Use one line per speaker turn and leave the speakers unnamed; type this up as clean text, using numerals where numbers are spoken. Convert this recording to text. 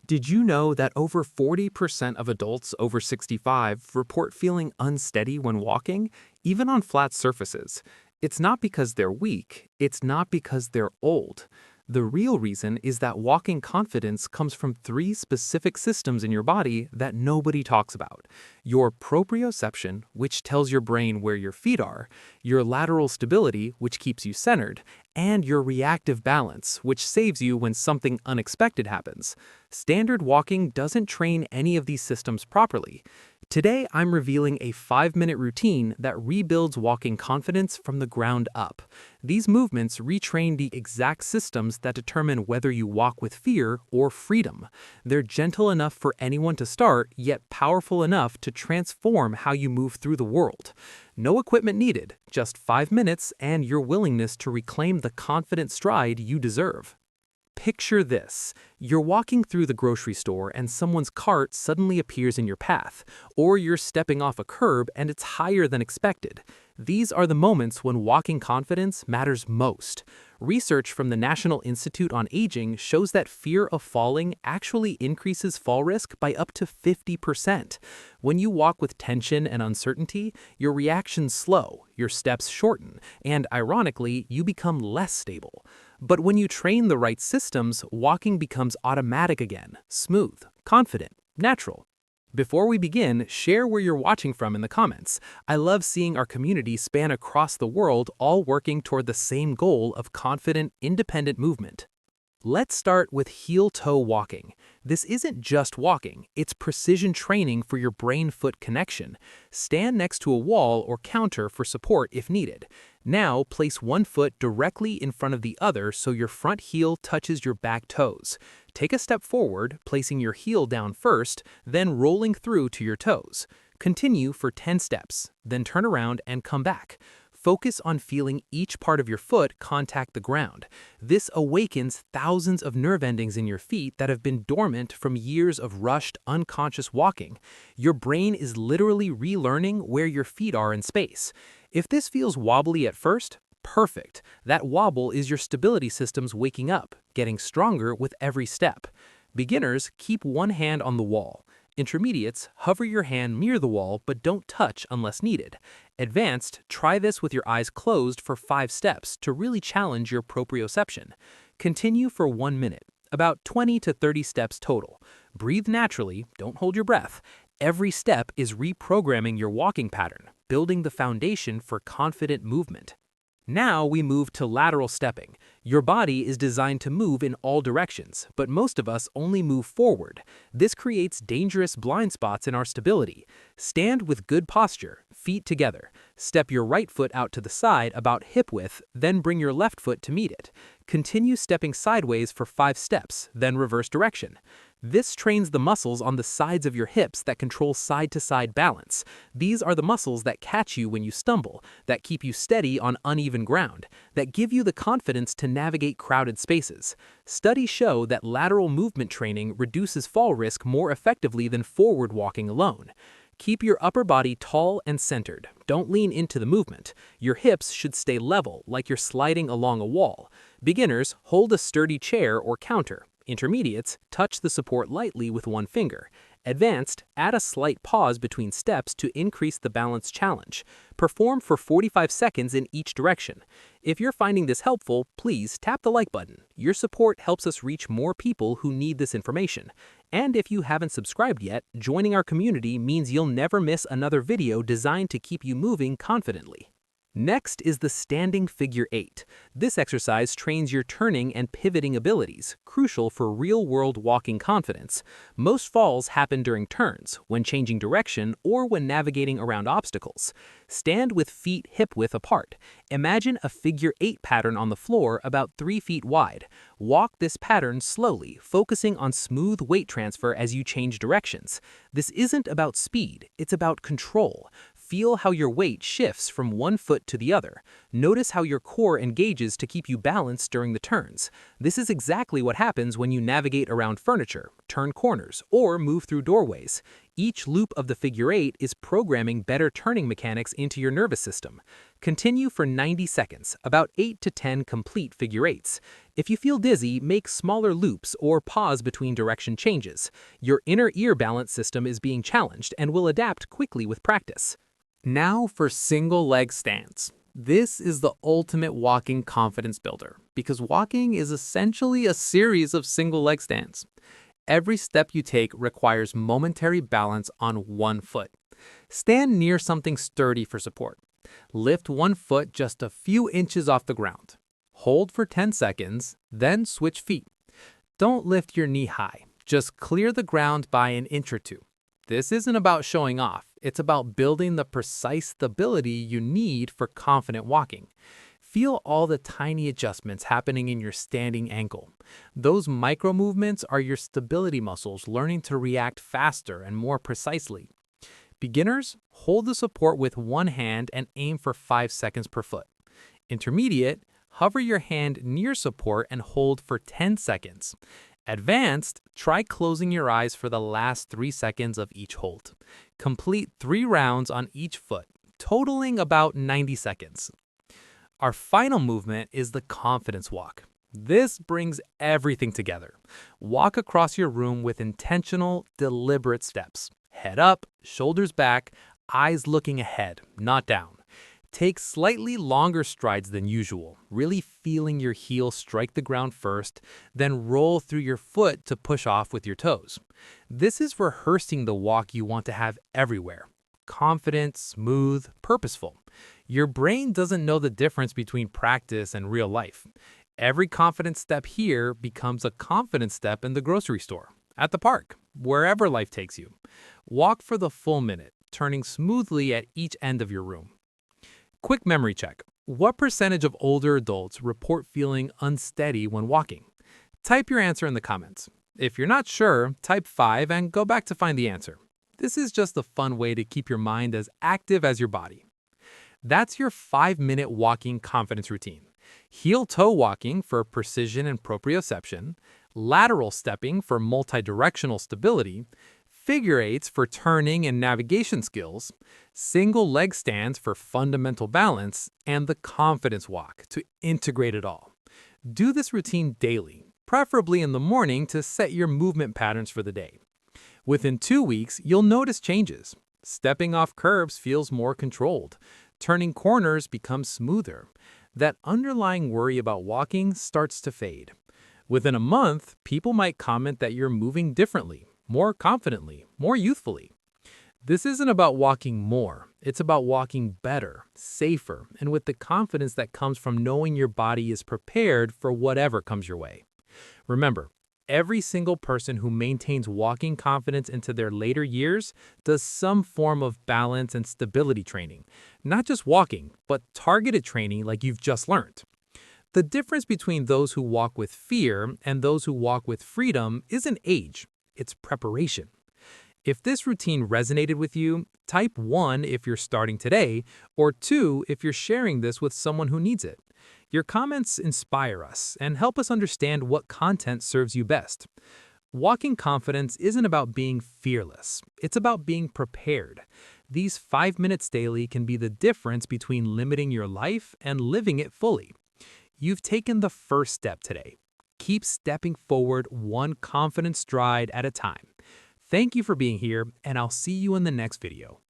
Did you know that over 40% of adults over 65 report feeling unsteady when walking, even on flat surfaces? It's not because they're weak, it's not because they're old. The real reason is that walking confidence comes from three specific systems in your body that nobody talks about. Your proprioception, which tells your brain where your feet are, your lateral stability, which keeps you centered, and your reactive balance, which saves you when something unexpected happens. Standard walking doesn't train any of these systems properly. Today, I'm revealing a 5-minute routine that rebuilds walking confidence from the ground up. These movements retrain the exact systems that determine whether you walk with fear or freedom. They're gentle enough for anyone to start, yet powerful enough to transform how you move through the world. No equipment needed, just 5 minutes and your willingness to reclaim the confident stride you deserve. Picture this. You're walking through the grocery store and someone's cart suddenly appears in your path, or you're stepping off a curb and it's higher than expected. These are the moments when walking confidence matters most. Research from the National Institute on Aging shows that fear of falling actually increases fall risk by up to 50%. When you walk with tension and uncertainty, your reactions slow, your steps shorten, and ironically, you become less stable. But when you train the right systems, walking becomes automatic again, smooth, confident, natural. Before we begin, share where you're watching from in the comments. I love seeing our community span across the world, all working toward the same goal of confident, independent movement. Let's start with heel-toe walking. This isn't just walking, it's precision training for your brain-foot connection. Stand next to a wall or counter for support if needed. Now, place one foot directly in front of the other so your front heel touches your back toes. Take a step forward, placing your heel down first, then rolling through to your toes. Continue for 10 steps, then turn around and come back. Focus on feeling each part of your foot contact the ground. This awakens thousands of nerve endings in your feet that have been dormant from years of rushed, unconscious walking. Your brain is literally relearning where your feet are in space. If this feels wobbly at first, perfect. That wobble is your stability systems waking up, getting stronger with every step. Beginners, keep one hand on the wall. Intermediates, hover your hand near the wall but don't touch unless needed. Advanced, try this with your eyes closed for 5 steps to really challenge your proprioception. Continue for 1 minute, about 20 to 30 steps total. Breathe naturally, don't hold your breath. Every step is reprogramming your walking pattern, building the foundation for confident movement. Now we move to lateral stepping. Your body is designed to move in all directions, but most of us only move forward. This creates dangerous blind spots in our stability. Stand with good posture, feet together. Step your right foot out to the side about hip width, then bring your left foot to meet it. Continue stepping sideways for 5 steps, then reverse direction. This trains the muscles on the sides of your hips that control side-to-side balance. These are the muscles that catch you when you stumble, that keep you steady on uneven ground, that give you the confidence to navigate crowded spaces. Studies show that lateral movement training reduces fall risk more effectively than forward walking alone. Keep your upper body tall and centered. Don't lean into the movement. Your hips should stay level, like you're sliding along a wall. Beginners, hold a sturdy chair or counter. Intermediates, touch the support lightly with one finger. Advanced, add a slight pause between steps to increase the balance challenge. Perform for 45 seconds in each direction. If you're finding this helpful, please tap the like button. Your support helps us reach more people who need this information. And if you haven't subscribed yet, joining our community means you'll never miss another video designed to keep you moving confidently. Next is the standing figure 8. This exercise trains your turning and pivoting abilities, crucial for real-world walking confidence. Most falls happen during turns, when changing direction, or when navigating around obstacles. Stand with feet hip-width apart. Imagine a figure 8 pattern on the floor about 3 feet wide. Walk this pattern slowly, focusing on smooth weight transfer as you change directions. This isn't about speed, it's about control. Feel how your weight shifts from one foot to the other. Notice how your core engages to keep you balanced during the turns. This is exactly what happens when you navigate around furniture, turn corners, or move through doorways. Each loop of the figure 8 is programming better turning mechanics into your nervous system. Continue for 90 seconds, about 8 to 10 complete figure eights. If you feel dizzy, make smaller loops or pause between direction changes. Your inner ear balance system is being challenged and will adapt quickly with practice. Now for single leg stance. This is the ultimate walking confidence builder because walking is essentially a series of single leg stands. Every step you take requires momentary balance on one foot. Stand near something sturdy for support. Lift one foot just a few inches off the ground. Hold for 10 seconds, then switch feet. Don't lift your knee high. Just clear the ground by an inch or two. This isn't about showing off. It's about building the precise stability you need for confident walking. Feel all the tiny adjustments happening in your standing ankle. Those micro movements are your stability muscles learning to react faster and more precisely. Beginners, hold the support with one hand and aim for 5 seconds per foot. Intermediate, hover your hand near support and hold for 10 seconds. Advanced, try closing your eyes for the last 3 seconds of each hold. Complete 3 rounds on each foot, totaling about 90 seconds. Our final movement is the confidence walk. This brings everything together. Walk across your room with intentional, deliberate steps. Head up, shoulders back, eyes looking ahead, not down. Take slightly longer strides than usual, really feeling your heel strike the ground first, then roll through your foot to push off with your toes. This is rehearsing the walk you want to have everywhere. Confident, smooth, purposeful. Your brain doesn't know the difference between practice and real life. Every confident step here becomes a confident step in the grocery store, at the park, wherever life takes you. Walk for the full minute, turning smoothly at each end of your room. Quick memory check. What percentage of older adults report feeling unsteady when walking? Type your answer in the comments. If you're not sure, type 5 and go back to find the answer. This is just a fun way to keep your mind as active as your body. That's your 5-minute walking confidence routine. Heel-toe walking for precision and proprioception, lateral stepping for multi-directional stability, figure eights for turning and navigation skills, single leg stands for fundamental balance, and the confidence walk to integrate it all. Do this routine daily, preferably in the morning to set your movement patterns for the day. Within 2 weeks, you'll notice changes. Stepping off curbs feels more controlled. Turning corners becomes smoother. That underlying worry about walking starts to fade. Within a month, people might comment that you're moving differently, more confidently, more youthfully. This isn't about walking more. It's about walking better, safer, and with the confidence that comes from knowing your body is prepared for whatever comes your way. Remember, every single person who maintains walking confidence into their later years does some form of balance and stability training. Not just walking, but targeted training like you've just learned. The difference between those who walk with fear and those who walk with freedom isn't age, it's preparation. If this routine resonated with you, type 1 if you're starting today, or 2 if you're sharing this with someone who needs it. Your comments inspire us and help us understand what content serves you best. Walking confidence isn't about being fearless. It's about being prepared. These 5 minutes daily can be the difference between limiting your life and living it fully. You've taken the first step today. Keep stepping forward one confident stride at a time. Thank you for being here, and I'll see you in the next video.